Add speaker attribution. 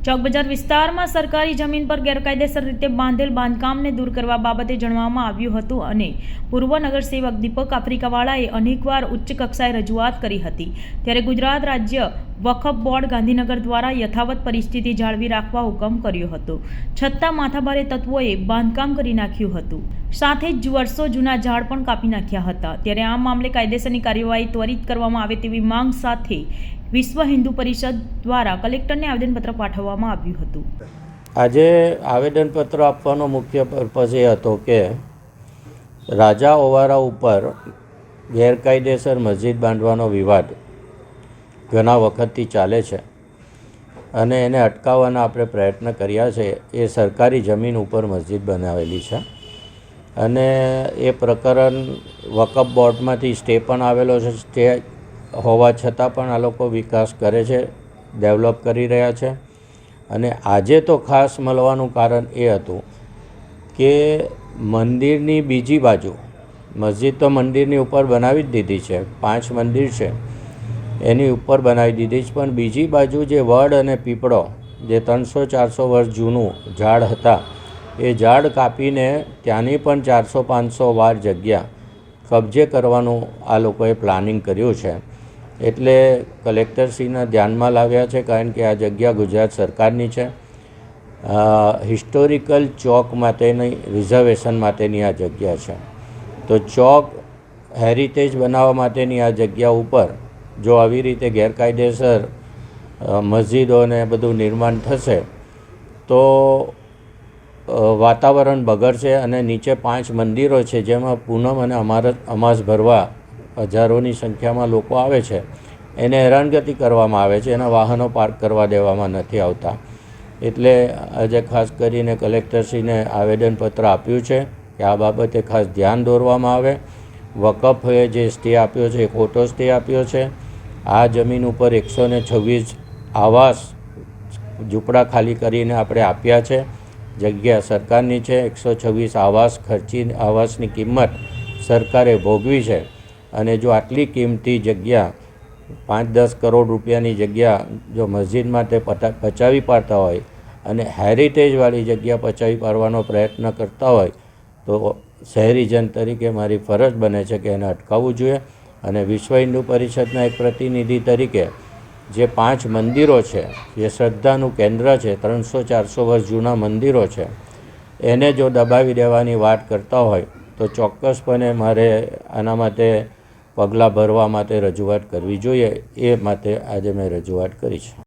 Speaker 1: ચોકબજાર વિસ્તારમાં સરકારી જમીન પર ગેરકાયદેસર રીતે બાંધેલ બાંધકામને દૂર કરવા બાબતે જણાવવામાં આવ્યું હતું અને પૂર્વ નગરસેવક દીપક આફ્રિકાવાળાએ અનેકવાર ઉચ્ચ કક્ષાએ રજૂઆત કરી હતી। ત્યારે ગુજરાત રાજ્ય વકફ બોર્ડ ગાંધીનગર દ્વારા યથાવત પરિસ્થિતિ જાળવી રાખવા હુકમ કર્યો હતો, છતાં માથાભારે તત્વોએ બાંધકામ કરી નાખ્યું હતું, સાથે જ વર્ષો જૂના ઝાડ પણ કાપી નાખ્યા હતા। ત્યારે આ મામલે કાયદેસરની કાર્યવાહી ત્વરિત કરવામાં આવે તેવી માંગ સાથે વિશ્વ હિન્દુ પરિષદ દ્વારા કલેક્ટરને આવેદનપત્ર પાઠવવામાં આવ્યું હતું।
Speaker 2: આજે આવેદનપત્ર આપવાનો મુખ્ય પર્પઝ એ હતો કે રાજા ઓવારા ઉપર ગેરકાયદેસર મસ્જિદ બાંધવાનો વિવાદ ઘણા વખતથી ચાલે છે અને એને અટકાવવાના આપણે પ્રયત્ન કર્યા છે। એ સરકારી જમીન ઉપર મસ્જિદ બનાવેલી છે અને એ પ્રકરણ વકફ બોર્ડમાંથી સ્ટે પણ આવેલો છે। સ્ટે હોવા છતાં પણ આ લોકો વિકાસ કરે છે, ડેવલપ કરી રહ્યા છે। અને આજે તો ખાસ મળવાનું કારણ એ હતું કે મંદિરની બીજી બાજુ, મસ્જિદ તો મંદિરની ઉપર બનાવી જ દીધી છે, 5 મંદિર છે એની ઉપર બનાવી દીધી છે, પણ બીજી બાજુ જે વડ અને પીપળો જે 300-400 વર્ષ જૂનું ઝાડ હતા એ ઝાડ કાપીને ત્યાંની પણ 400-500 વાર જગ્યા કબજે કરવાનું આ લોકોએ પ્લાનિંગ કર્યું છે। એટલે કલેક્ટરશ્રીના ધ્યાનમાં લાવ્યા છે, કારણ કે આ જગ્યા ગુજરાત સરકારની છે। હિસ્ટોરિકલ ચોક માટેની રિઝર્વેશન માટેની આ જગ્યા છે, તો ચોક હેરિટેજ બનાવવા માટેની આ જગ્યા ઉપર જો આવી રીતે ગેરકાયદેસર મસ્જિદોને બધું નિર્માણ થશે તો વાતાવરણ બગડશે અને નીચે 5 મંદિરો છે જેમાં પૂનમ અને અમાસ ભરવા હજારોની સંખ્યામાં લોકો આવે છે, એને હેરાનગતિ કરવામાં આવે છે, એના વાહનો પાર્ક કરવા દેવામાં નથી આવતા। એટલે આજે ખાસ કરીને કલેક્ટરશ્રીને આવેદનપત્ર આપ્યું છે કે આ બાબતે ખાસ ધ્યાન દોરવામાં આવે। વકફે જે સ્ટે આપ્યો છે એ ખોટો સ્ટે આપ્યો છે। આ જમીન ઉપર 126 આવાસ ઝૂંપડા ખાલી કરીને આપણે આપ્યા છે, જગ્યા સરકારની છે। 126 આવાસ ખર્ચી આવાસની કિંમત સરકારે ભોગવી છે અને જો આટલી કિંમતી જગ્યા 5-10 કરોડ રૂપિયાની જગ્યા જો મસ્જિદ માટે પચાવી પાડતા હોય અને હેરિટેજવાળી જગ્યા પચાવી પાડવાનો પ્રયત્ન કરતા હોય તો શહેરીજન તરીકે મારી ફરજ બને છે કે એને અટકાવવું જોઈએ। અને વિશ્વ હિન્દુ પરિષદના એક પ્રતિનિધિ તરીકે જે 5 મંદિરો છે, જે શ્રદ્ધાનું કેન્દ્ર છે, 300-400 વર્ષ જૂના મંદિરો છે, એને જો દબાવી દેવાની વાત કરતા હોય તો ચોક્કસપણે મારે આના માટે પગલાં ભરવા માટે રજૂઆત કરવી જોઈએ। એ માટે આજે મેં રજૂઆત કરી છે।